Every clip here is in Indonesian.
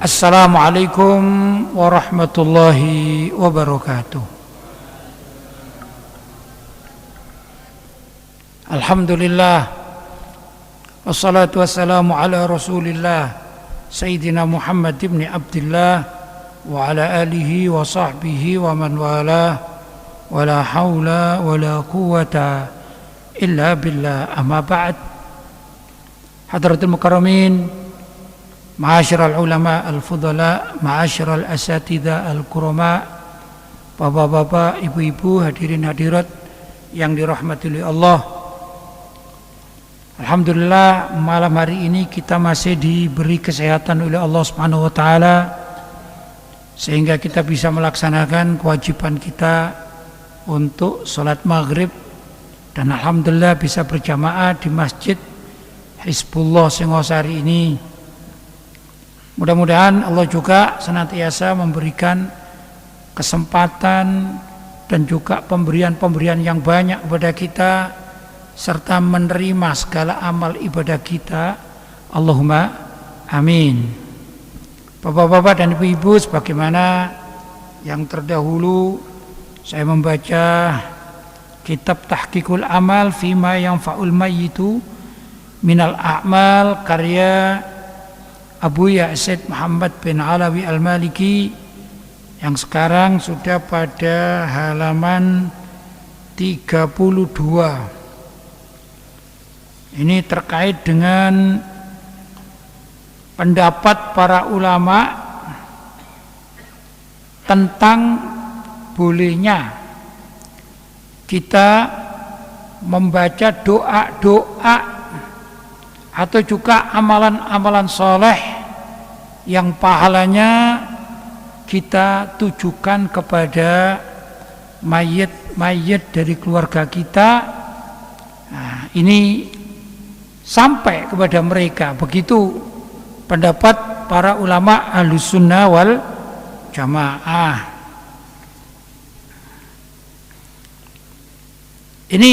Assalamualaikum warahmatullahi wabarakatuh. Alhamdulillah, wassalatu wassalamu ala rasulillah Sayyidina Muhammad ibn Abdillah wa ala alihi wa sahbihi wa man wala wa la hawla wa la quwata illa billah, amma ba'd. Hadratul mukarramin, ma'asyiral ulama al-fudala, ma'asyiral asatidzah al-kurama, bapak-bapak, ibu-ibu, hadirin hadirat yang dirahmati oleh Allah. Alhamdulillah, malam hari ini kita masih diberi kesehatan oleh Allah Subhanahu wa taala sehingga kita bisa melaksanakan kewajiban kita untuk salat maghrib, dan alhamdulillah bisa berjamaah di Masjid Hizbullah Singosari ini. Mudah-mudahan Allah juga senantiasa memberikan kesempatan dan juga pemberian-pemberian yang banyak kepada kita, serta menerima segala amal ibadah kita. Allahumma amin. Bapak-bapak dan ibu-ibu, sebagaimana yang terdahulu saya membaca kitab Tahqiqul Amal Fima Yanfa'ul Mayyitu Minal A'mal karya Abu Ya'sid Muhammad bin Alawi Al-Maliki, yang sekarang sudah pada halaman 32. Ini terkait dengan pendapat para ulama tentang bolehnya kita membaca doa-doa atau juga amalan-amalan soleh yang pahalanya kita tujukan kepada mayit-mayit dari keluarga kita. Nah, ini sampai kepada mereka. Begitu pendapat para ulama Ahlussunnah wal Jamaah. Ini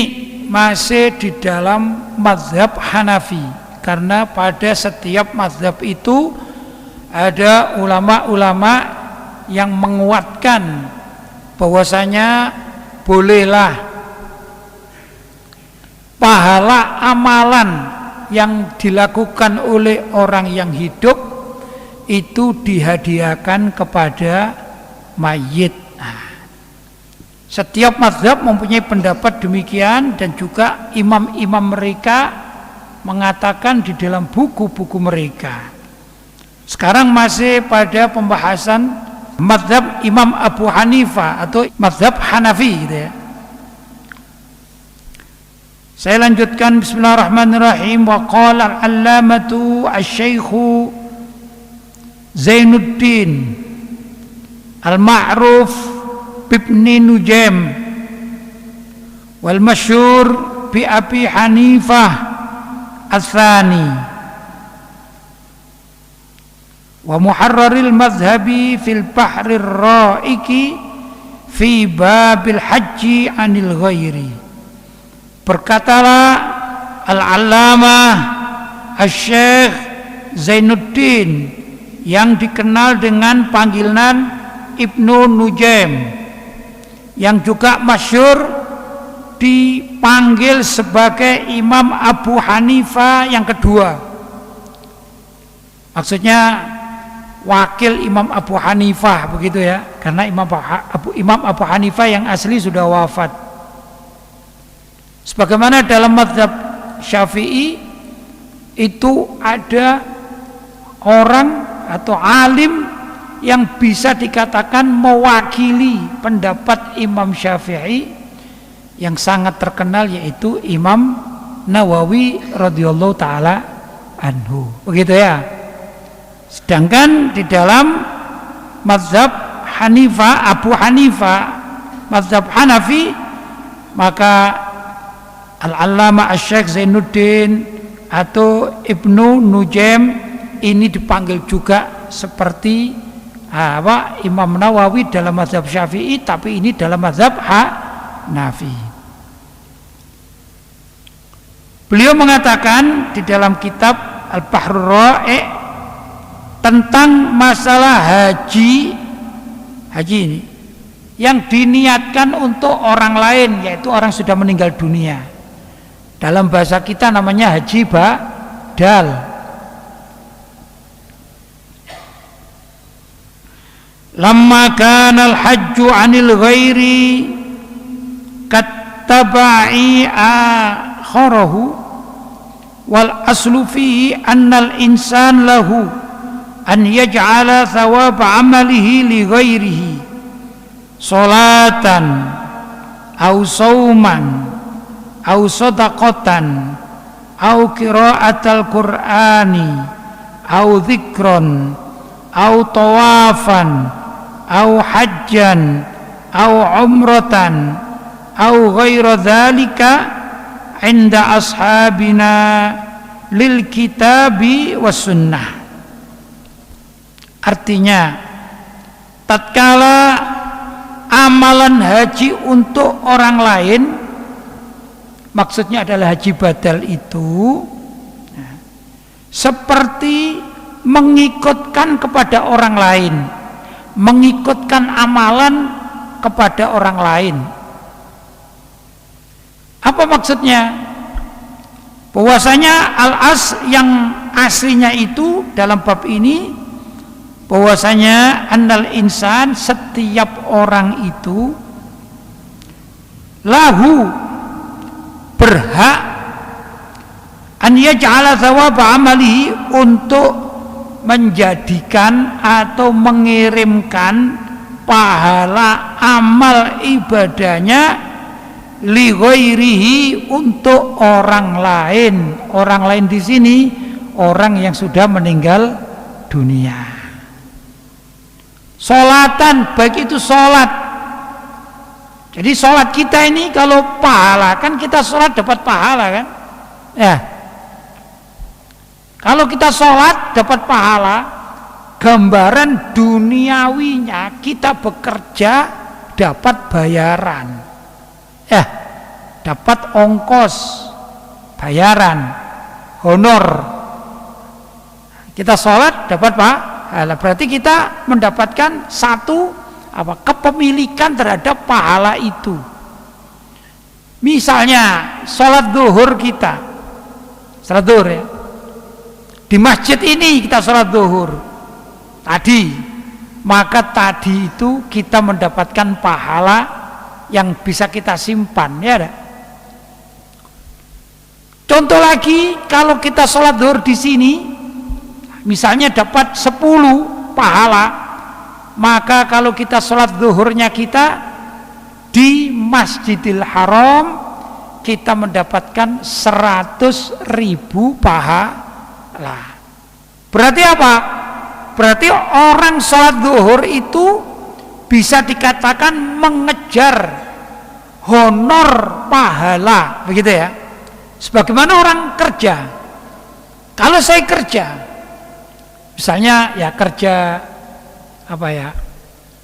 masih di dalam mazhab Hanafi, karena pada setiap mazhab itu ada ulama-ulama yang menguatkan bahwasanya bolehlah pahala amalan yang dilakukan oleh orang yang hidup itu dihadiahkan kepada mayit. Setiap mazhab mempunyai pendapat demikian, dan juga imam-imam mereka mengatakan di dalam buku-buku mereka. Sekarang masih pada pembahasan mazhab Imam Abu Hanifah atau mazhab Hanafi gitu ya. Saya lanjutkan, bismillahirrahmanirrahim. Wa qala al-allamatu asy-syaikhu Zainuddin al-ma'ruf bibni Nujaim wal masyhur bi Abi Hanifah Ats-Tsani wa muharraril madhhabi fil bahrir raiki fi babil haji anil ghairi. Berkatalah al-allamah asy-syaikh Zainuddin yang dikenal dengan panggilan Ibnu Nujaim, yang juga masyhur dipanggil sebagai Imam Abu Hanifah yang kedua. Maksudnya wakil Imam Abu Hanifah, begitu ya, karena Imam Abu Hanifah yang asli sudah wafat. Sebagaimana dalam mazhab Syafi'i itu ada orang atau alim yang bisa dikatakan mewakili pendapat Imam Syafi'i yang sangat terkenal, yaitu Imam Nawawi radhiyallahu taala anhu, begitu ya. Sedangkan di dalam mazhab Hanifah, Abu Hanifah, mazhab Hanafi, maka al-allamah asy-syaikh Zainuddin atau Ibnu Nujaim ini dipanggil juga seperti Imam Nawawi dalam mazhab Syafi'i, tapi ini dalam mazhab Hanafi. Beliau mengatakan di dalam kitab Al-Bahrur Ra'i' tentang masalah haji ini yang diniatkan untuk orang lain, yaitu orang sudah meninggal dunia. Dalam bahasa kita namanya haji badal. Lamma kana al-hajju 'anil ghairi kattaba'i akharahu wal aslu fihi annal insan lahu an yaj'ala thawab 'amalihi li ghairihi salatan au sauman au sadaqatan au qiraatal qur'ani au dzikron au tawafan au hajjan au umratan au ghaira dzalika 'inda ashabina lil kitabi was sunnah. Artinya, tatkala amalan haji untuk orang lain, maksudnya adalah haji badal itu, seperti mengikutkan kepada orang lain, mengikutkan amalan kepada orang lain. Apa maksudnya? Bahwasanya al-as yang aslinya itu dalam bab ini, bahwasanya annal insan, setiap orang itu lahu, berhak an yaj'ala thawab amalihi, untuk menjadikan atau mengirimkan pahala amal ibadahnya li ghairihi, untuk orang lain. Orang lain di sini orang yang sudah meninggal dunia. Sholatan, baik itu sholat. Jadi sholat kita ini kalau pahala, kan kita sholat dapat pahala kan? Ya. Kalau kita sholat dapat pahala, gambaran duniawinya kita bekerja dapat bayaran. Ya, dapat ongkos, bayaran, honor. Kita sholat dapat pahala, berarti kita mendapatkan satu kepemilikan terhadap pahala itu. Misalnya sholat zuhur kita, sholat zuhur ya, di masjid ini kita sholat zuhur tadi, maka tadi itu kita mendapatkan pahala yang bisa kita simpan, ya ada. Contoh lagi, kalau kita sholat zuhur di sini, misalnya dapat 10 pahala, maka kalau kita sholat zuhurnya kita di Masjidil Haram, kita mendapatkan 100.000 pahala. Berarti apa? Berarti orang sholat zuhur itu bisa dikatakan mengejar honor pahala, begitu ya. Sebagaimana orang kerja. Kalau saya kerja, misalnya ya kerja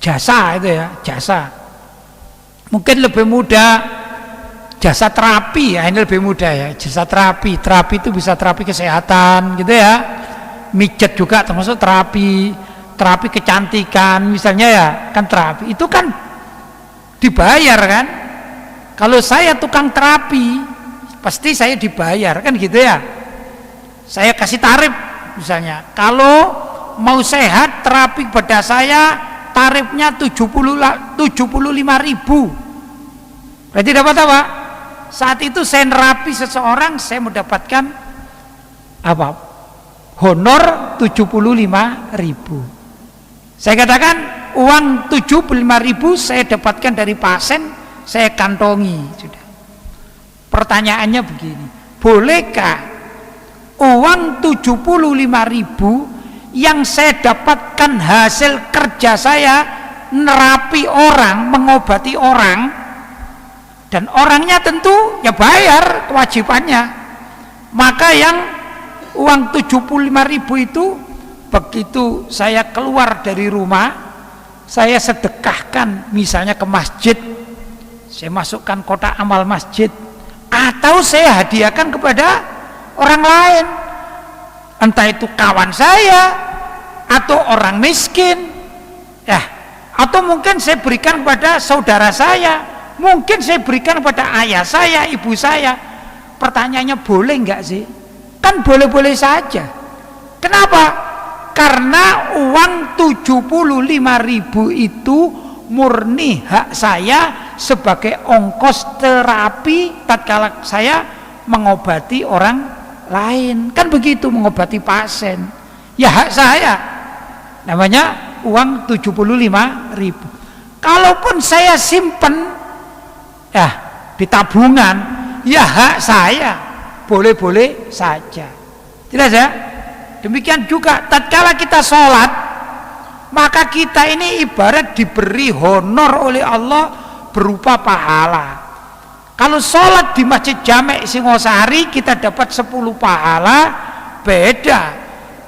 jasa itu ya, jasa. Mungkin lebih mudah jasa terapi, ya ini lebih mudah ya, jasa terapi. Terapi itu bisa terapi kesehatan gitu ya. Mijet juga termasuk terapi, terapi kecantikan misalnya ya, kan terapi. Itu kan dibayar kan? Kalau saya tukang terapi, pasti saya dibayar kan gitu ya. Saya kasih tarif misalnya. Kalau mau sehat terapi pada saya tarifnya 75.000. Berarti dapat apa? Saat itu saya nerapi seseorang, saya mendapatkan apa? Honor 75.000. Saya katakan uang 75.000 saya dapatkan dari pasien, saya kantongi sudah. Pertanyaannya begini, bolehkah uang 75.000 yang saya dapatkan hasil kerja saya nerapi orang, mengobati orang, dan orangnya tentu ya bayar kewajibannya, maka yang uang 75.000 itu begitu saya keluar dari rumah, saya sedekahkan misalnya ke masjid, saya masukkan kotak amal masjid, atau saya hadiahkan kepada orang lain, entah itu kawan saya, atau orang miskin, ya, atau mungkin saya berikan kepada saudara saya, mungkin saya berikan kepada ayah saya, ibu saya. Pertanyaannya boleh nggak sih? Kan boleh-boleh saja. Kenapa? Karena uang 75.000 itu murni hak saya sebagai ongkos terapi tatkala saya mengobati orang lain. Kan begitu, mengobati pasien. Ya hak saya. Namanya uang 75.000. Kalaupun saya simpen ya di tabungan, ya hak saya, boleh-boleh saja. Jelas ya? Demikian juga tatkala kita sholat, maka kita ini ibarat diberi honor oleh Allah berupa pahala. Kalau sholat di Masjid Jami' Singosari kita dapat 10 pahala, beda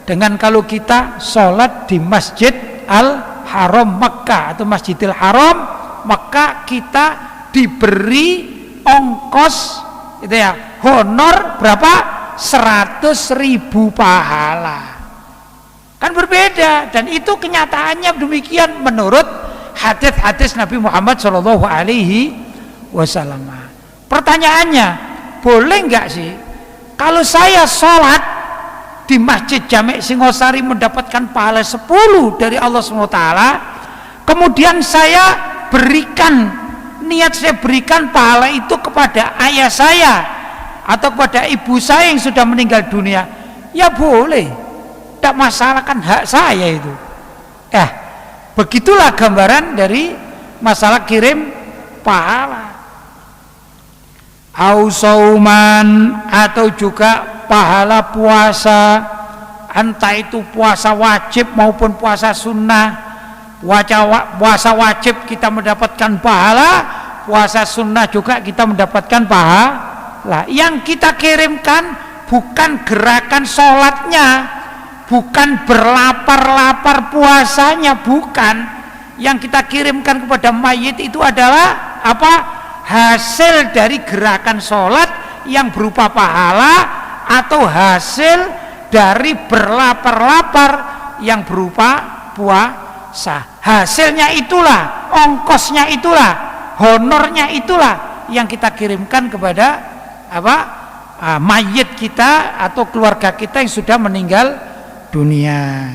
dengan kalau kita sholat di Masjid Al-Haram Makkah atau Masjidil Haram, maka kita diberi ongkos itu ya, honor berapa? 100.000 pahala. Kan berbeda, dan itu kenyataannya demikian menurut hadis-hadis Nabi Muhammad Shallallahu Alaihi Wasallam. Pertanyaannya, boleh nggak sih kalau saya sholat di Masjid Jami' Singosari mendapatkan pahala 10 dari Allah SWT, kemudian saya berikan, niat saya berikan pahala itu kepada ayah saya atau kepada ibu saya yang sudah meninggal dunia, ya boleh, tidak masalah, kan hak saya itu. Begitulah gambaran dari masalah kirim pahala. Ausauman, atau juga pahala puasa, entah itu puasa wajib maupun puasa sunnah. Puasa wajib kita mendapatkan pahala, puasa sunnah juga kita mendapatkan pahala. Yang kita kirimkan bukan gerakan sholatnya, bukan berlapar-lapar puasanya, bukan. Yang kita kirimkan kepada mayit itu adalah apa? Hasil dari gerakan sholat yang berupa pahala, atau hasil dari berlapar-lapar yang berupa puasa. Hasilnya itulah, ongkosnya itulah, honornya itulah yang kita kirimkan kepada mayit kita atau keluarga kita yang sudah meninggal dunia.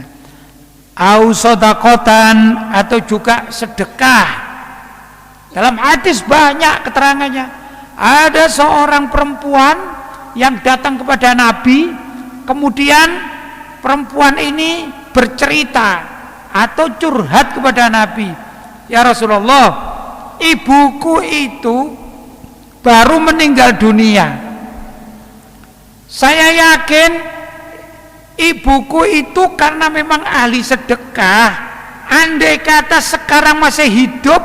Au sodakotan, atau juga sedekah. Dalam hadis banyak keterangannya. Ada seorang perempuan yang datang kepada Nabi, kemudian perempuan ini bercerita atau curhat kepada Nabi, ya Rasulullah, ibuku itu baru meninggal dunia. Saya yakin ibuku itu karena memang ahli sedekah. Andai kata sekarang masih hidup,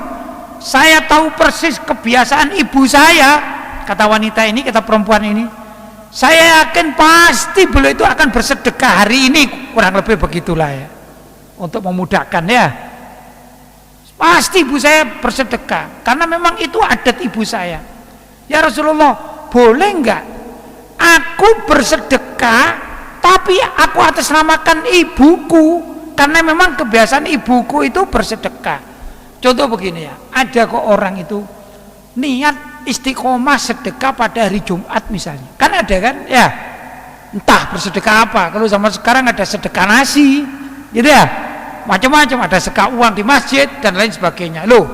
saya tahu persis kebiasaan ibu saya, kata wanita ini, kata perempuan ini. Saya yakin pasti beliau itu akan bersedekah hari ini, kurang lebih begitulah ya, untuk memudahkan ya. Pasti ibu saya bersedekah karena memang itu adat ibu saya. Ya Rasulullah, boleh enggak aku bersedekah tapi aku atasnamakan ibuku, karena memang kebiasaan ibuku itu bersedekah. Contoh begini ya, ada kok orang itu niat istiqomah sedekah pada hari Jumat misalnya, kan ada kan ya, entah bersedekah apa. Kalau zaman sekarang ada sedekah nasi gitu ya, macam-macam, ada sedekah uang di masjid dan lain sebagainya. Loh,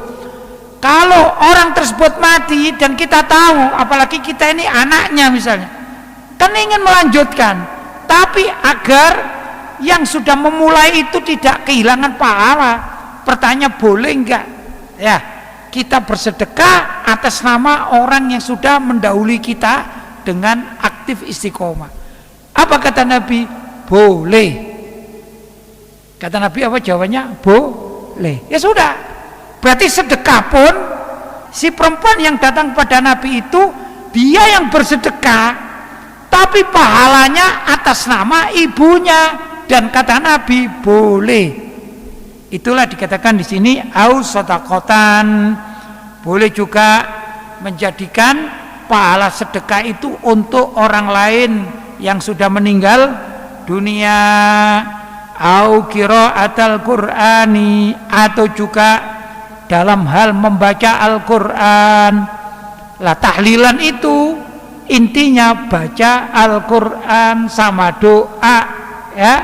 kalau orang tersebut mati dan kita tahu, apalagi kita ini anaknya misalnya, kan ingin melanjutkan, tapi agar yang sudah memulai itu tidak kehilangan pahala. Pertanyaan, boleh enggak ya kita bersedekah atas nama orang yang sudah mendahului kita dengan aktif istiqomah? Apa kata Nabi? Boleh. Kata Nabi apa jawabannya? Boleh. Ya sudah, berarti sedekah pun si perempuan yang datang kepada Nabi itu dia yang bersedekah, tapi pahalanya atas nama ibunya, dan kata Nabi boleh. Itulah dikatakan di sini au sodakotan. Boleh juga menjadikan pahala sedekah itu untuk orang lain yang sudah meninggal dunia. au qiraatal Qur'ani, atau juga dalam hal membaca Al-Qur'an. Lah tahlilan itu intinya baca Al-Qur'an sama doa, ya.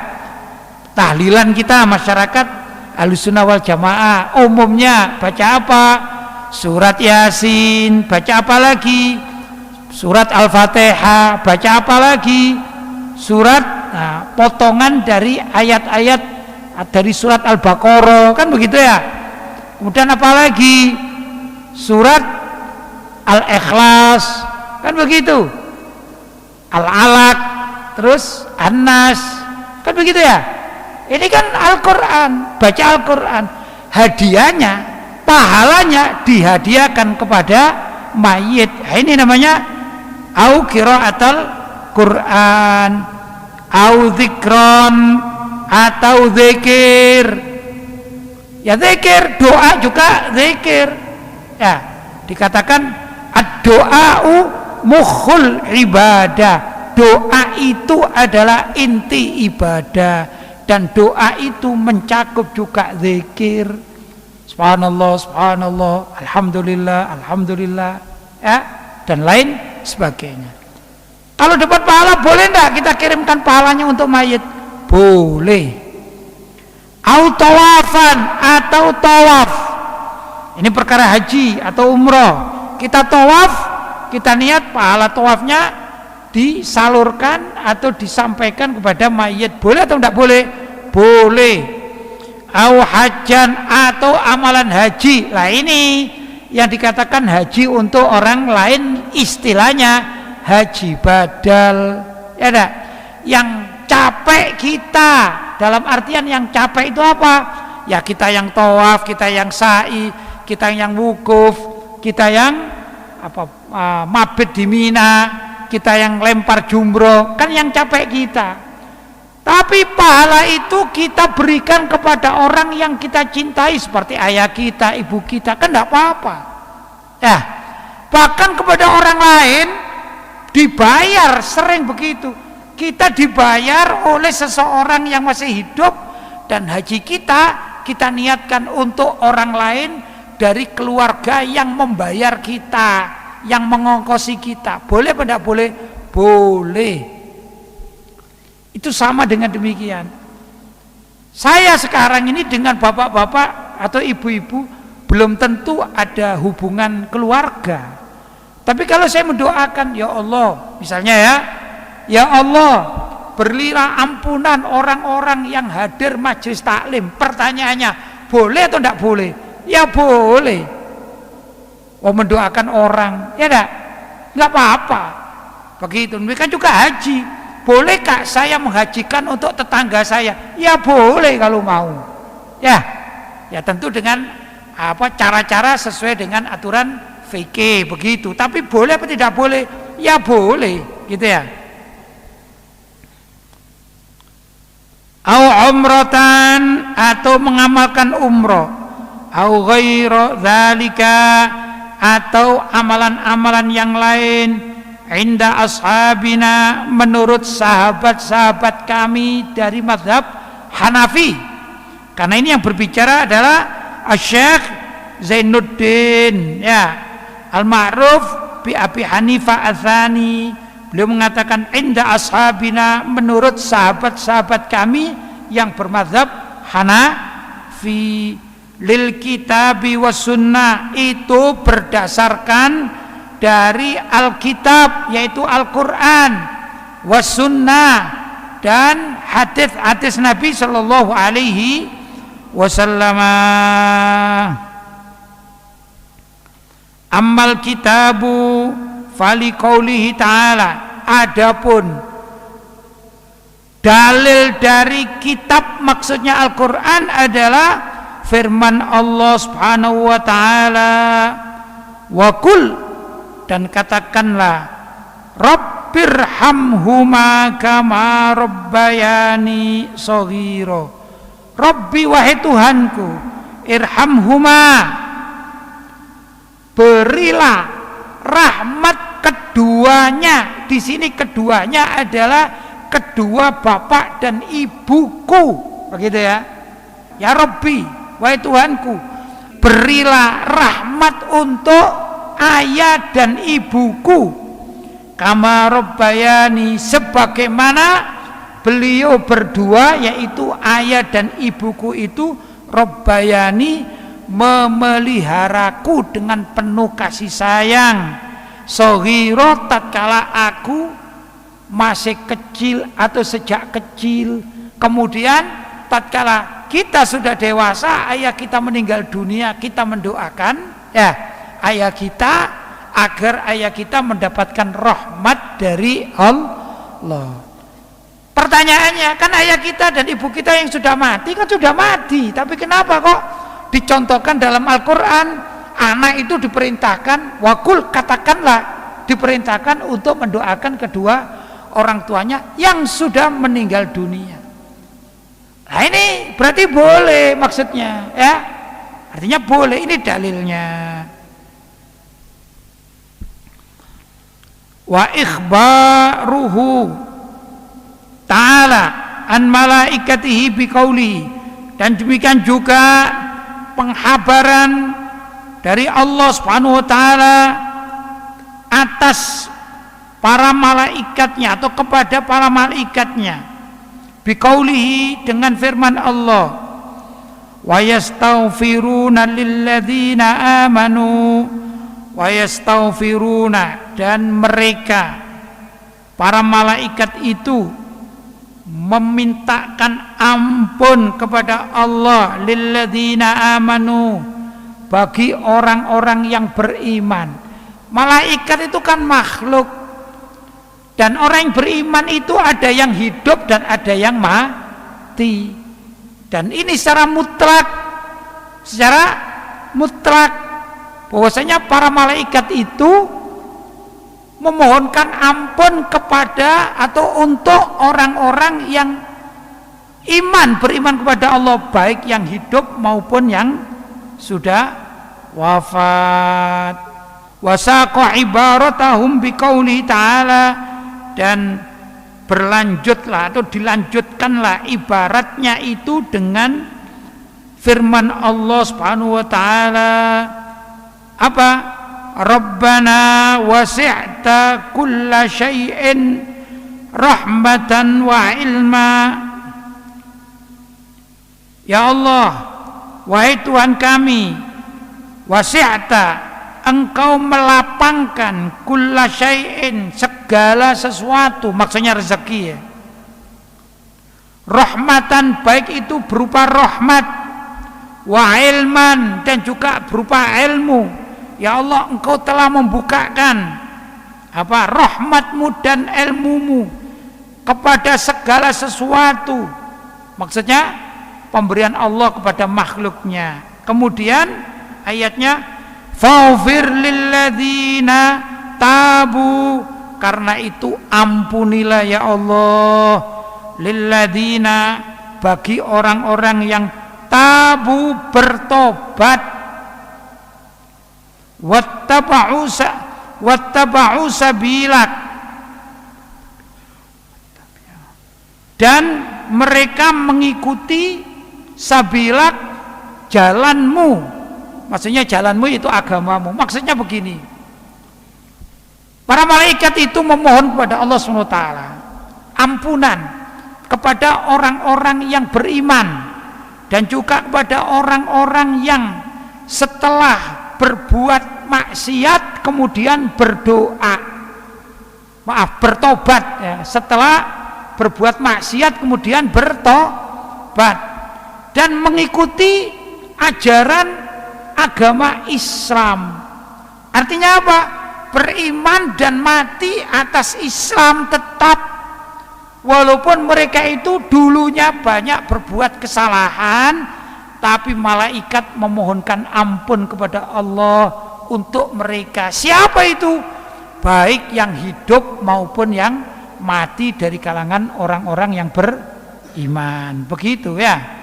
Tahlilan kita masyarakat Ahlussunnah wal Jamaah umumnya baca apa? Surat Yasin, baca apa lagi? Surat Al-Fatihah, baca apa lagi? Surat, potongan dari ayat-ayat dari surat Al-Baqarah, kan begitu ya. Kemudian apa lagi? Surat Al-Ikhlas, kan begitu. Al-Alaq, terus An-Nas, kan begitu ya. Ini kan Al-Quran, baca Al-Quran. Hadiahnya, pahalanya dihadiahkan kepada mayit. Ini namanya au qiraatal Quran, au dzikron, atau zikir. Ya zikir, doa juga zikir. Ya, dikatakan ad-doa'u mukhul ibadah. Doa itu adalah inti ibadah. Dan doa itu mencakup juga zikir. Subhanallah, subhanallah, alhamdulillah, alhamdulillah, ya, dan lain sebagainya. Kalau dapat pahala boleh enggak kita kirimkan pahalanya untuk mayit? Boleh. Au tawafan, atau tawaf. Ini perkara haji atau umroh. Kita tawaf, kita niat pahala tawafnya disalurkan atau disampaikan kepada mayit. Boleh atau enggak boleh? Boleh. Au hajan, atau amalan haji. Lah ini yang dikatakan haji untuk orang lain istilahnya haji badal, ya enggak? Yang capek kita, dalam artian yang capek itu apa? Ya kita yang tawaf, kita yang sa'i, kita yang wukuf, kita yang mabit di Mina, kita yang lempar jumroh, kan yang capek kita. Tapi pahala itu kita berikan kepada orang yang kita cintai, seperti ayah kita, ibu kita, kan tidak apa-apa. Ya, bahkan kepada orang lain dibayar, sering begitu. Kita dibayar oleh seseorang yang masih hidup, dan haji kita niatkan untuk orang lain dari keluarga yang membayar kita, yang mengongkosi kita. Boleh apa tidak boleh? Boleh. Itu sama dengan demikian. Saya sekarang ini dengan bapak-bapak atau ibu-ibu belum tentu ada hubungan keluarga. Tapi kalau saya mendoakan, ya Allah, misalnya ya Allah, berilah ampunan orang-orang yang hadir majelis taklim. Pertanyaannya, boleh atau tidak boleh? Ya boleh. Oh, mendoakan orang, ya enggak apa-apa. Begitu. Demikian juga haji. Bolehkah saya menghajikan untuk tetangga saya? Ya boleh kalau mau. Ya tentu dengan cara-cara sesuai dengan aturan fikih begitu. Tapi boleh apa tidak boleh? Ya boleh, gitu ya. Au umratan, atau mengamalkan umroh. Au ghairu dzalika, atau amalan-amalan yang lain. Inda ashabina, menurut sahabat-sahabat kami dari mazhab Hanafi. Karena ini yang berbicara adalah Syekh Zainuddin, ya, Al-Ma'ruf bi Abi Hanifah Ats-Tsani. Beliau mengatakan inda ashabina, menurut sahabat-sahabat kami yang bermazhab Hanafi, lil kitabi was sunnah, itu berdasarkan dari Alkitab, yaitu Al-Quran, was sunnah, dan hadis-hadis Nabi Sallallahu Alaihi Wasallam. Ammal kitabu fali qaulihi ta'ala, adapun dalil dari kitab, maksudnya Al-Quran, adalah firman Allah Subhanahu wa ta'ala, wa qul, dan katakanlah, Rabbirhamhuma kama rabbayani shaghira. Rabbi, wahai Tuhanku, irhamhuma, berilah rahmat keduanya. Di sini keduanya adalah kedua bapak dan ibuku, begitu ya. Ya Rabbi, wahai Tuhanku, berilah rahmat untuk ayah dan ibuku, kama rabbayani, sebagaimana beliau berdua, yaitu ayah dan ibuku itu, rabbayani, memeliharaku dengan penuh kasih sayang, shaghira, tatkala aku masih kecil atau sejak kecil. Kemudian tatkala kita sudah dewasa, ayah kita meninggal dunia, kita mendoakan ya ayah kita agar ayah kita mendapatkan rahmat dari Allah. Pertanyaannya, kan ayah kita dan ibu kita yang sudah mati kan sudah mati, tapi kenapa kok dicontohkan dalam Al-Quran anak itu diperintahkan, wakul, katakanlah, diperintahkan untuk mendoakan kedua orang tuanya yang sudah meninggal dunia. Nah ini berarti boleh maksudnya ya, artinya boleh, ini dalilnya. Wa ikhbaruhu ta'ala an malaikatihi biqaulihi, dan demikian juga penghabaran dari Allah Subhanahu wa taala atas para malaikatnya atau kepada para malaikatnya, biqaulihi, dengan firman Allah, wa yastaghfiruna lilladzina amanu, wa yastaghfiruna, dan mereka para malaikat itu memintakan ampun kepada Allah, lilladzina amanu, bagi orang-orang yang beriman. Malaikat itu kan makhluk, dan orang yang beriman itu ada yang hidup dan ada yang mati. Dan ini secara mutlak bahwasanya para malaikat itu memohonkan ampun kepada atau untuk orang-orang yang beriman kepada Allah, baik yang hidup maupun yang sudah wafat. Wasaqa ibaratahum biqauli ta'ala, dan berlanjutlah atau dilanjutkanlah ibaratnya itu dengan firman Allah Subhanahu wa taala, apa? Rabbana wasi'ta kulla syai'in rahmatan wa ilma. Ya Allah, wahai Tuhan kami, wasi'ta, engkau melapangkan kulla syai'in, segala sesuatu, maksudnya rezeki ya, rahmatan, baik itu berupa rahmat, wa ilman, dan juga berupa ilmu. Ya Allah, engkau telah membukakan apa? Rahmatmu dan ilmumu kepada segala sesuatu, maksudnya pemberian Allah kepada makhluknya. Kemudian ayatnya, faghfir lilladzina tabu, karena itu ampunilah ya Allah, lilladzina, bagi orang-orang yang tabu, bertobat, wattaba'u sabilak, dan mereka mengikuti sabilak, jalanmu, maksudnya jalanmu itu agamamu. Maksudnya begini, para malaikat itu memohon kepada Allah SWT ampunan kepada orang-orang yang beriman, dan juga kepada orang-orang yang setelah berbuat maksiat kemudian bertobat ya, setelah berbuat maksiat kemudian bertobat dan mengikuti ajaran agama Islam. Artinya apa? Beriman dan mati atas Islam tetap, walaupun mereka itu dulunya banyak berbuat kesalahan, tapi malaikat memohonkan ampun kepada Allah untuk mereka. Siapa itu? Baik yang hidup maupun yang mati dari kalangan orang-orang yang beriman. Begitu ya.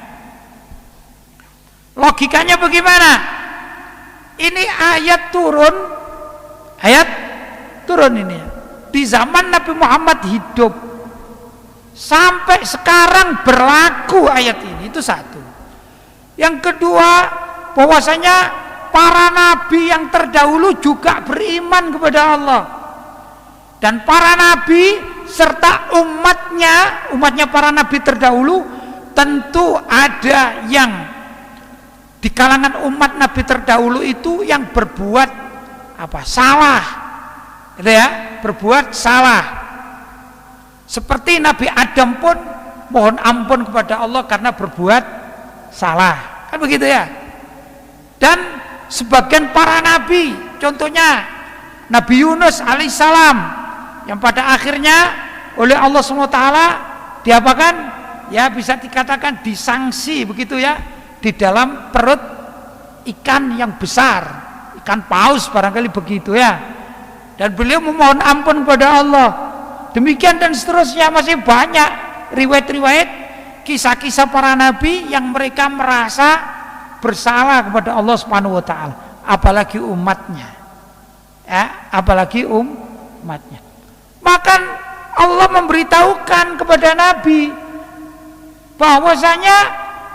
Logikanya bagaimana? Ini ayat turun ini di zaman Nabi Muhammad hidup. sampai sekarang berlaku ayat ini. Itu satu. Yang kedua, bahwasanya para nabi yang terdahulu juga beriman kepada Allah. Dan para nabi serta umatnya para nabi terdahulu, tentu ada yang di kalangan umat nabi terdahulu itu yang berbuat salah, gitu ya, berbuat salah. Seperti Nabi Adam pun mohon ampun kepada Allah karena berbuat salah, kan begitu ya. Dan sebagian para nabi, contohnya Nabi Yunus alaihissalam, yang pada akhirnya oleh Allah SWT diapakan? Ya, bisa dikatakan disangsi begitu ya, di dalam perut ikan yang besar, ikan paus barangkali begitu ya. Dan beliau memohon ampun kepada Allah. Demikian dan seterusnya, masih banyak riwayat-riwayat kisah-kisah para nabi yang mereka merasa bersalah kepada Allah Subhanahu wa taala, apalagi umatnya. Ya, apalagi umatnya. Maka Allah memberitahukan kepada nabi bahwasanya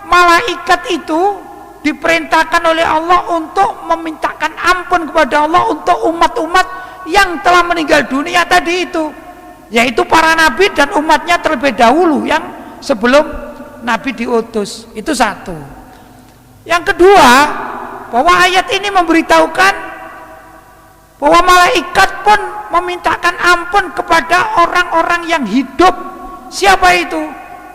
malaikat itu diperintahkan oleh Allah untuk memintakan ampun kepada Allah untuk umat-umat yang telah meninggal dunia tadi itu, yaitu para nabi dan umatnya terlebih dahulu yang sebelum nabi diutus. Itu satu. Yang kedua, bahwa ayat ini memberitahukan bahwa malaikat pun memintakan ampun kepada orang-orang yang hidup. Siapa itu?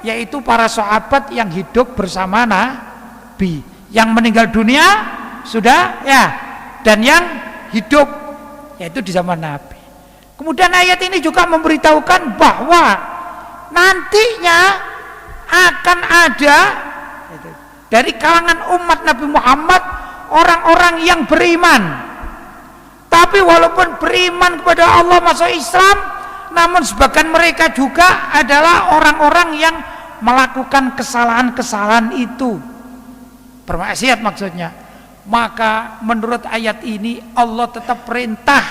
Yaitu para sahabat yang hidup bersama nabi. Yang meninggal dunia sudah ya, dan yang hidup yaitu di zaman nabi. Kemudian ayat ini juga memberitahukan bahwa nantinya akan ada dari kalangan umat Nabi Muhammad orang-orang yang beriman. Tapi walaupun beriman kepada Allah, masuk Islam, namun sebagian mereka juga adalah orang-orang yang melakukan kesalahan-kesalahan itu, bermaksiat maksudnya. Maka menurut ayat ini Allah tetap perintah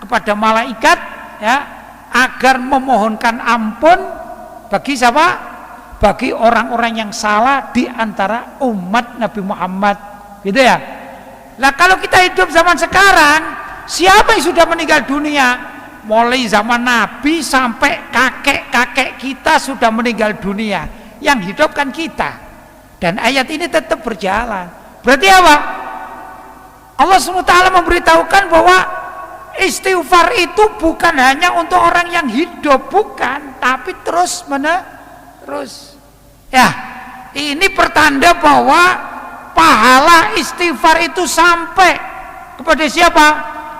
kepada malaikat ya, agar memohonkan ampun bagi siapa? Bagi orang-orang yang salah di antara umat Nabi Muhammad, gitu ya. Nah, kalau kita hidup zaman sekarang, siapa yang sudah meninggal dunia? Mulai zaman Nabi sampai kakek-kakek kita sudah meninggal dunia. Yang hidup kan kita. Dan ayat ini tetap berjalan. Berarti apa? Allah SWT memberitahukan bahwa istighfar itu bukan hanya untuk orang yang hidup, bukan, tapi terus. Ya, ini pertanda bahwa pahala istighfar itu sampai kepada siapa?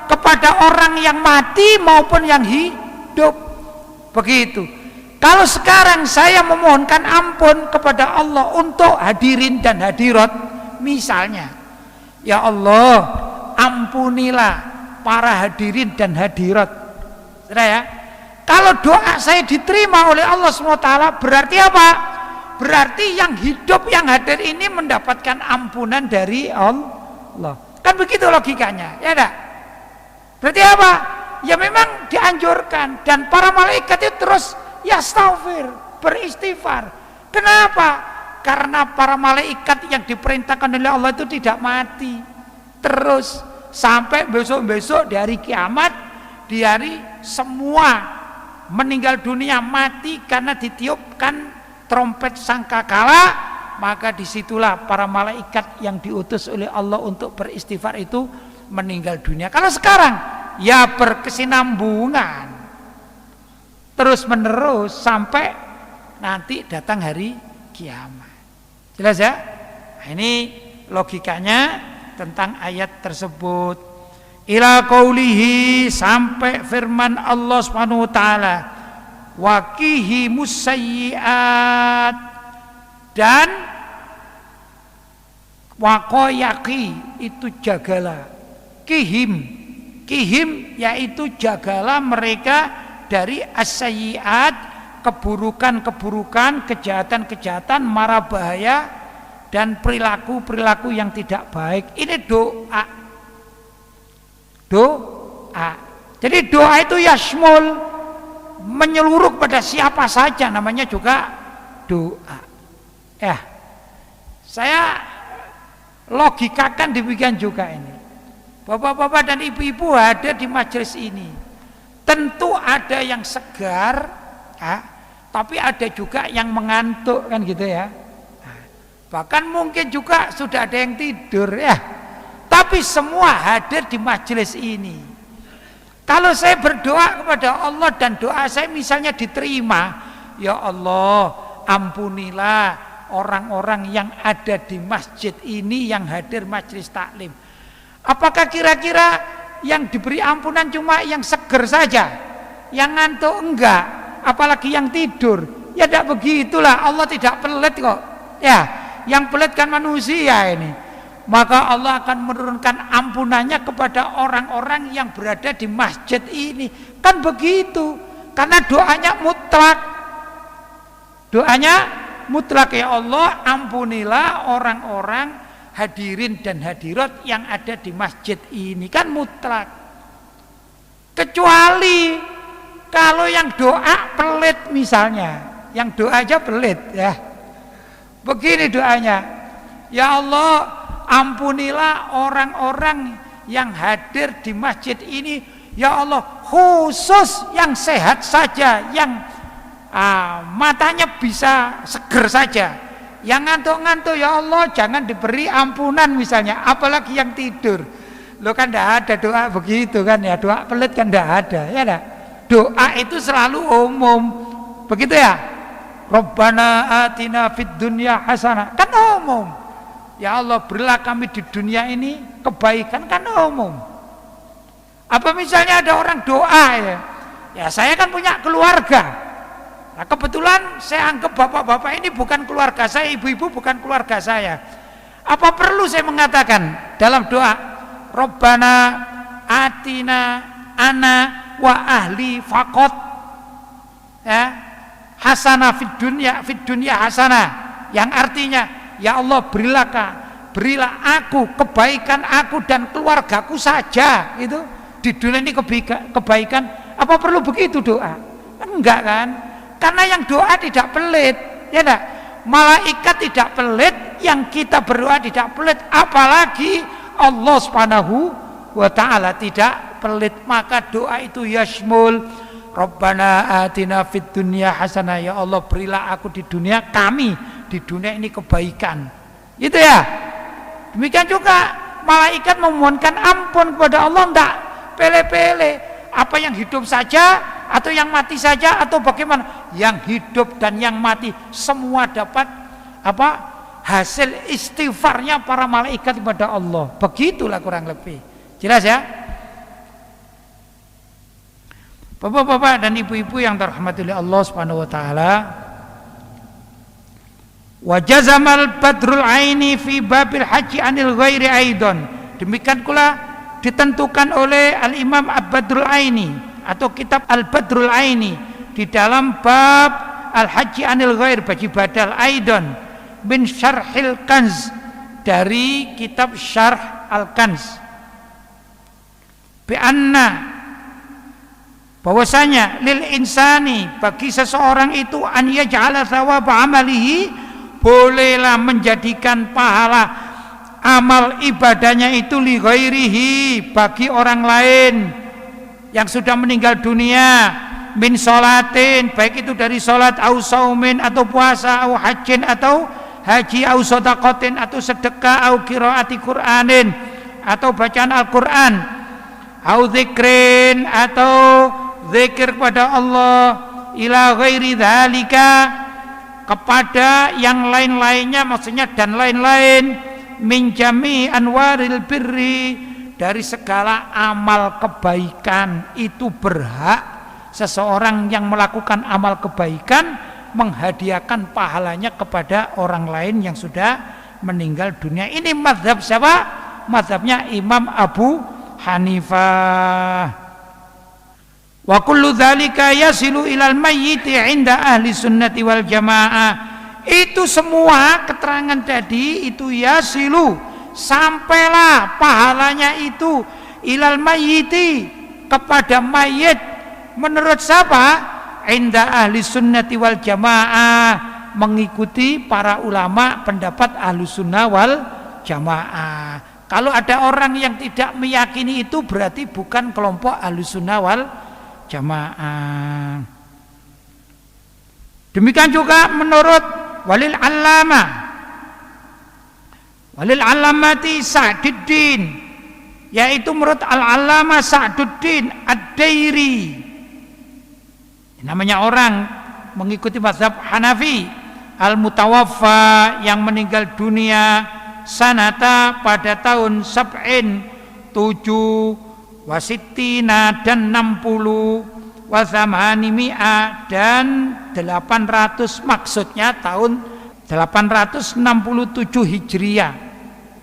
Kepada orang yang mati maupun yang hidup. Begitu. Kalau sekarang saya memohonkan ampun kepada Allah untuk hadirin dan hadirat, misalnya, ya Allah, ampunilah para hadirin dan hadirat. Ya, kalau doa saya diterima oleh Allah SWT, berarti apa? Berarti yang hidup, yang hadir ini mendapatkan ampunan dari Allah. Kan begitu logikanya, ya enggak? Berarti apa? Ya memang dianjurkan. Dan para malaikat itu terus yastaghfir, beristighfar. Kenapa? Karena para malaikat yang diperintahkan oleh Allah itu tidak mati. Terus sampai besok-besok di hari kiamat, di hari semua meninggal dunia mati karena ditiupkan trompet sangkakala, maka disitulah para malaikat yang diutus oleh Allah untuk beristighfar itu meninggal dunia. Kalau sekarang ya berkesinambungan terus menerus sampai nanti datang hari kiamat. Jelas ya? Nah, ini logikanya tentang ayat tersebut. Ila qaulihi, sampai firman Allah Subhanahu wa taala, waqihi musayyiat, dan waqayaqi itu jagalah, kihim yaitu jagalah mereka dari as-sayyiat, keburukan-keburukan, kejahatan-kejahatan, mara bahaya dan perilaku-perilaku yang tidak baik. Ini doa. Jadi doa itu yasmul menyeluruh pada siapa saja, namanya juga doa. Ya, saya logikakan demikian juga ini. Bapak-bapak dan ibu-ibu ada di majelis ini, tentu ada yang segar, ya, tapi ada juga yang mengantuk kan gitu ya. Bahkan mungkin juga sudah ada yang tidur ya. Tapi semua hadir di majelis ini. Kalau saya berdoa kepada Allah dan doa saya misalnya diterima, ya Allah, ampunilah orang-orang yang ada di masjid ini yang hadir majelis taklim. Apakah kira-kira yang diberi ampunan cuma yang seger saja, yang ngantuk enggak, apalagi yang tidur? Ya tidak begitulah, Allah tidak pelit kok. Ya, yang pelit kan manusia ini. Maka Allah akan menurunkan ampunannya kepada orang-orang yang berada di masjid ini. Kan begitu, karena doanya mutlak. Doanya mutlak, ya Allah, ampunilah orang-orang hadirin dan hadirat yang ada di masjid ini, kan mutlak. Kecuali kalau yang doa pelit misalnya, yang doa aja pelit ya. Begini doanya, ya Allah, ampunilah orang-orang yang hadir di masjid ini, ya Allah, khusus yang sehat saja, yang matanya bisa seger saja. Yang ngantuk-ngantuk, ya Allah, jangan diberi ampunan misalnya, apalagi yang tidur. Lo kan tidak ada doa begitu kan ya, doa pelit kan tidak ada ya. Enggak? Doa itu selalu umum, begitu ya. Rabbana atina fid dunya hasanah, kan umum. Ya Allah, berilah kami di dunia ini kebaikan, kan umum. Apa misalnya ada orang doa ya saya kan punya keluarga. Nah, kebetulan saya anggap bapak-bapak ini bukan keluarga saya, ibu-ibu bukan keluarga saya. Apa perlu saya mengatakan dalam doa Rabbana atina ana wa ahli faqat, ya, hasanah fid dunya hasanah, yang artinya ya Allah, berilah aku kebaikan, aku dan keluargaku saja itu di dunia ini kebaikan. Apa perlu begitu doa? Enggak kan? Karena yang doa tidak pelit, ya enggak? Malaikat tidak pelit, yang kita berdoa tidak pelit, apalagi Allah Subhanahu wa taala tidak pelit. Maka doa itu yasmul Rabbana atina fid dunya hasanah, ya Allah, berilah aku di dunia, kami di dunia ini kebaikan. Gitu ya. Demikian juga malaikat memohonkan ampun kepada Allah, enggak pele-pele, apa yang hidup saja atau yang mati saja atau bagaimana, yang hidup dan yang mati semua dapat apa? Hasil istighfarnya para malaikat kepada Allah. Begitulah kurang lebih. Jelas ya? Bapak-bapak dan ibu-ibu yang dirahmati oleh Allah Subhanahu wa taala, wa jazamal badrul aini fi babil haji anil ghairi aidan. Demikian pula ditentukan oleh Al-Imam Badrul Aini atau kitab Al-Badrul Aini di dalam bab Al-Haji anil ghair bagi badal aidan bin Syarhil Kanz, dari kitab Syarh Al-Kanz, bi'anna, bahwasanya lil insani, bagi seseorang itu, an yaj'ala thawab amalihi, bolehlah menjadikan pahala amal ibadahnya itu li ghairihi, bagi orang lain yang sudah meninggal dunia, min sholatin, baik itu dari sholat, au saumin atau puasa, au hajin atau haji, au sedaqatin atau sedekah, au qiraati Qur'anin atau bacaan Al-Qur'an, au dzikrin atau zikir kepada Allah, ila ghairi dzalika, kepada yang lain-lainnya, maksudnya dan lain-lain, min jami anwaril birri, dari segala amal kebaikan. Itu berhak seseorang yang melakukan amal kebaikan menghadiahkan pahalanya kepada orang lain yang sudah meninggal dunia. Ini mazhab siapa? Mazhabnya Imam Abu Hanifah. Wa kullu dzalika yasilu ilal mayyiti 'inda ahli sunnati wal jamaah. Itu semua keterangan tadi itu yasilu, sampailah pahalanya itu ilal mayyiti, kepada mayit. Menurut siapa? inda ahli sunnati wal jamaah, mengikuti para ulama pendapat ahlu sunnah wal jamaah. Kalau ada orang yang tidak meyakini itu berarti bukan kelompok ahlu sunnah wal jamaah. Demikian juga menurut walil alamati Sa'duddin, yaitu menurut al-allamah Sa'duddin ad-Dairi, namanya orang mengikuti mazhab Hanafi, al-mutawaffa, yang meninggal dunia sanata pada tahun 7 wasittina dan 60 wasamanimi'a dan 800, maksudnya tahun 867 Hijriah.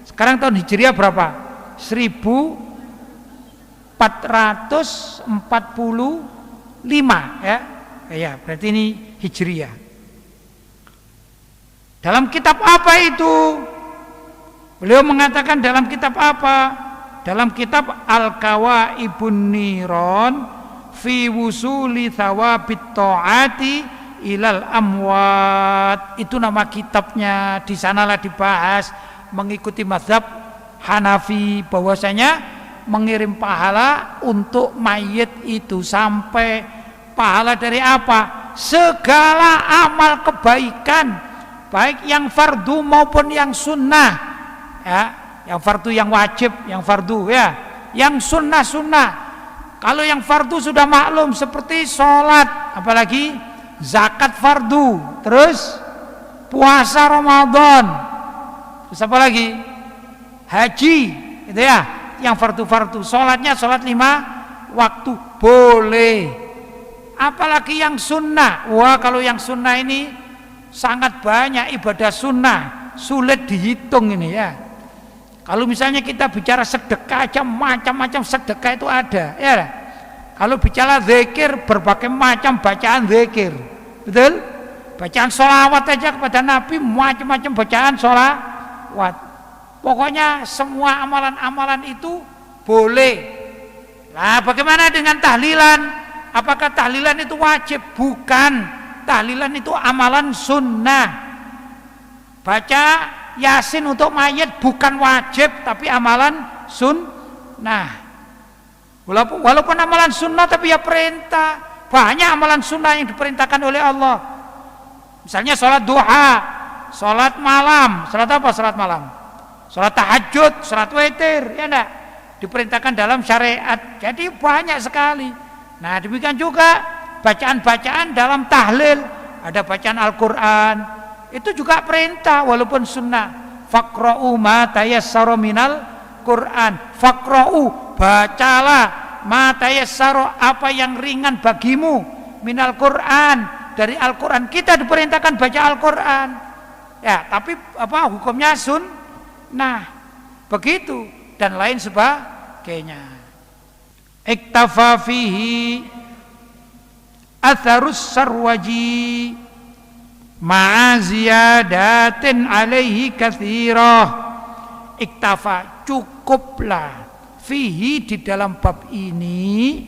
Sekarang tahun Hijriah berapa? 1445 ya. Ya, berarti ini Hijriah. Dalam kitab apa itu? Beliau mengatakan dalam kitab apa? Dalam kitab Al-Kawaibun Niron fi wusuli thawabit ta'ati ilal amwat. Itu nama kitabnya. Di sanalah dibahas mengikuti mazhab Hanafi, bahwasanya mengirim pahala untuk mayit itu. Sampai pahala dari apa? Segala amal kebaikan, baik yang fardu maupun yang sunnah ya. Yang fardu yang wajib, yang fardu ya, yang sunnah. Kalau yang fardu sudah maklum seperti sholat, apalagi zakat fardu, terus puasa Ramadan, terus apa lagi? Haji, gitu ya. Yang fardu-fardu, sholatnya sholat 5 waktu boleh. Apalagi yang sunnah. Wah, kalau yang sunnah ini sangat banyak ibadah sunnah, sulit dihitung ini ya. Kalau misalnya kita bicara sedekah aja, macam-macam sedekah itu ada ya. Kalau bicara zikir, berbagai macam bacaan zikir, betul? Bacaan sholawat aja kepada Nabi, macam-macam bacaan sholawat. Pokoknya semua amalan-amalan itu boleh. Nah, bagaimana dengan tahlilan? Apakah tahlilan itu wajib? Bukan. Tahlilan itu amalan sunnah. Baca Yasin untuk mayit bukan wajib, tapi amalan sunnah. Walaupun amalan sunnah, tapi ya perintah. Banyak amalan sunnah yang diperintahkan oleh Allah. Misalnya sholat duha, sholat malam. Sholat apa sholat malam? Sholat tahajud, sholat witir, ya enggak? Diperintahkan dalam syariat. Jadi banyak sekali. Nah, demikian juga bacaan-bacaan dalam tahlil. Ada bacaan Al-Quran, itu juga perintah walaupun sunnah. Faqra'u ma tayassara minal Quran. Faqra'u, bacalah, ma tayassara, apa yang ringan bagimu, minal Quran, dari Al-Quran. Kita diperintahkan baca Al-Quran ya, tapi apa hukumnya sunnah, begitu, dan lain sebagainya. Iktafa fihi atharus sarwaji ma'aziyadatin alaihi kathirah. Iktafa, cukuplah, fihi, di dalam bab ini,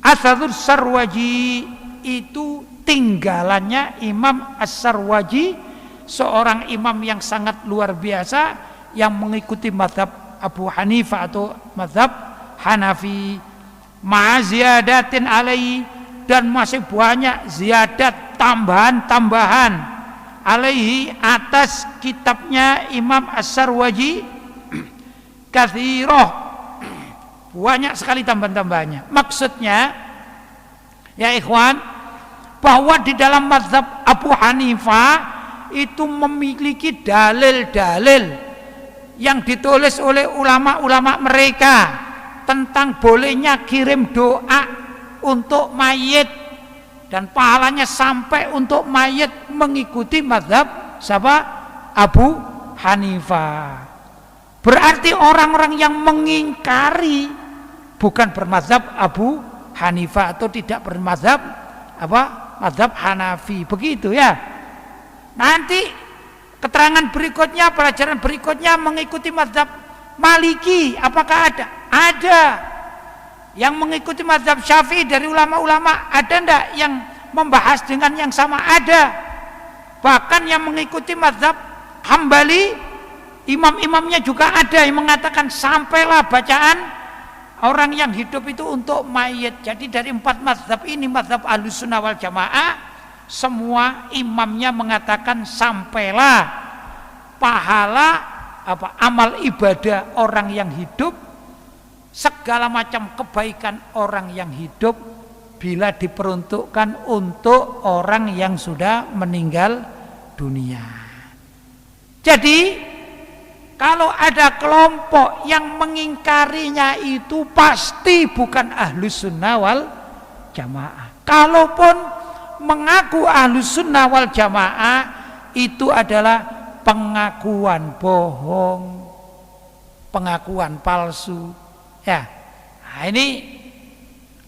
atharus sarwaji, itu tinggalannya Imam As-Sarwaji, seorang imam yang sangat luar biasa yang mengikuti mazhab Abu Hanifah atau mazhab Hanafi. Ma'aziyadatin alaihi, dan masih banyak ziyadat, tambahan-tambahan, alaihi, atas kitabnya Imam As-Sarwaji, kathirah, banyak sekali tambahan-tambahannya. Maksudnya ya ikhwan, bahwa di dalam mazhab Abu Hanifah itu memiliki dalil-dalil yang ditulis oleh ulama-ulama mereka tentang bolehnya kirim doa untuk mayit, dan pahalanya sampai untuk mayit mengikuti mazhab siapa? Abu Hanifah. Berarti orang-orang yang mengingkari bukan bermazhab Abu Hanifah atau tidak bermazhab apa? Mazhab Hanafi, begitu ya. Nanti keterangan berikutnya, pelajaran berikutnya mengikuti mazhab Maliki, apakah ada? Ada. Yang mengikuti mazhab Syafi'i dari ulama-ulama, ada enggak yang membahas dengan yang sama ada. Bahkan yang mengikuti mazhab Hambali, imam-imamnya juga ada yang mengatakan sampailah bacaan orang yang hidup itu untuk mayit. Jadi dari 4 mazhab ini, mazhab Ahlussunnah wal Jamaah, semua imamnya mengatakan sampailah pahala amal ibadah orang yang hidup, segala macam kebaikan orang yang hidup bila diperuntukkan untuk orang yang sudah meninggal dunia. Jadi kalau ada kelompok yang mengingkarinya itu pasti bukan Ahlussunnah wal Jamaah. Kalaupun mengaku Ahlussunnah wal Jamaah, itu adalah pengakuan bohong, pengakuan palsu. Ya, nah ini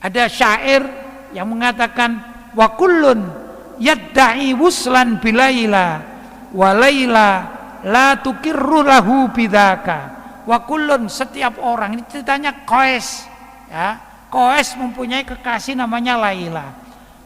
ada syair yang mengatakan wa kullun yadda'i wuslan bilaila wa laila la tukirru lahu bidzaka. Wa kullun, setiap orang, ini ceritanya Qais, ya. Qais mempunyai kekasih namanya Laila.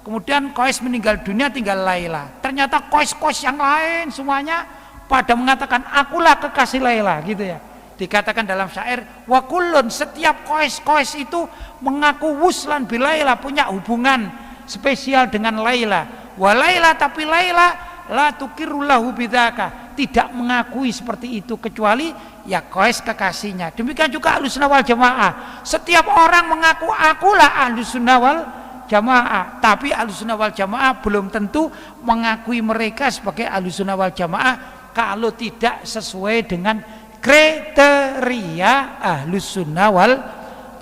Kemudian Qais meninggal dunia, tinggal Laila. Ternyata Qais yang lain semuanya pada mengatakan akulah kekasih Laila, gitu ya. Dikatakan dalam syair wa kullun, setiap Qais itu mengaku wuslan bilaila, punya hubungan spesial dengan Laila. Wa Laila, tapi Laila la tukirru lahu bidzaka, tidak mengakui seperti itu kecuali ya Qais kekasihnya. Demikian juga Ahlussunnah wal Jamaah. Setiap orang mengaku akulah Ahlussunnah wal Jamaah, tapi Ahlussunnah wal Jamaah belum tentu mengakui mereka sebagai Ahlussunnah wal Jamaah kalau tidak sesuai dengan kriteria Ahlussunnah wal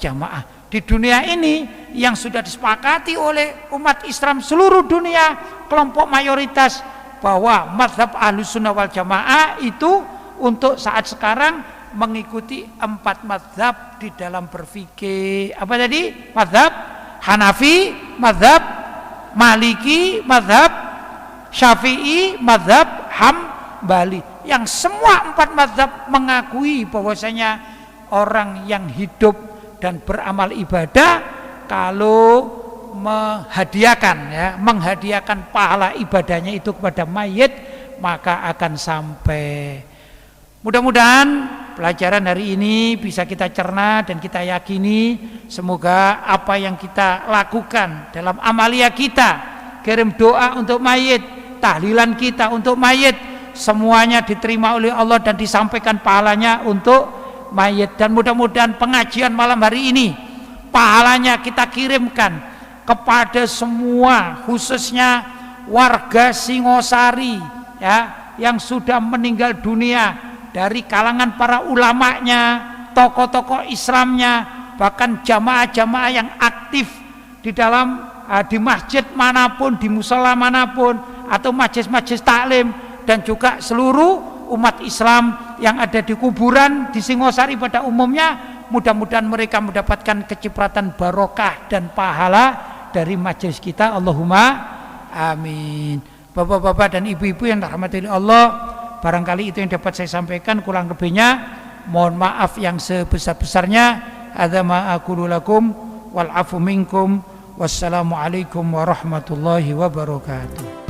Jamaah. Di dunia ini yang sudah disepakati oleh umat Islam seluruh dunia, kelompok mayoritas, bahwa mazhab Ahlussunnah wal Jamaah itu untuk saat sekarang mengikuti 4 mazhab di dalam berfikih. Apa tadi? Mazhab Hanafi, mazhab Maliki, mazhab Syafi'i, mazhab Hambali. Yang semua 4 mazhab mengakui bahwasanya orang yang hidup dan beramal ibadah kalau menghadiahkan pahala ibadahnya itu kepada mayit, maka akan sampai. Mudah-mudahan pelajaran hari ini bisa kita cerna dan kita yakini, semoga apa yang kita lakukan dalam amalia kita, kirim doa untuk mayit, tahlilan kita untuk mayit, semuanya diterima oleh Allah dan disampaikan pahalanya untuk mayit. Dan mudah-mudahan pengajian malam hari ini pahalanya kita kirimkan kepada semua, khususnya warga Singosari, ya, yang sudah meninggal dunia, dari kalangan para ulamanya, tokoh-tokoh Islamnya, bahkan jamaah-jamaah yang aktif di dalam di masjid manapun, di musola manapun, atau majelis-majelis taklim, dan juga seluruh umat Islam yang ada di kuburan di Singosari pada umumnya. Mudah-mudahan mereka mendapatkan kecipratan barokah dan pahala dari majelis kita. Allahumma amin. Bapak-bapak dan ibu-ibu yang dirahmati Allah, barangkali itu yang dapat saya sampaikan, kurang lebihnya mohon maaf yang sebesar-besarnya. Hadza ma aqulu lakum wal afu minkum. Wassalamualaikum warahmatullahi wabarakatuh.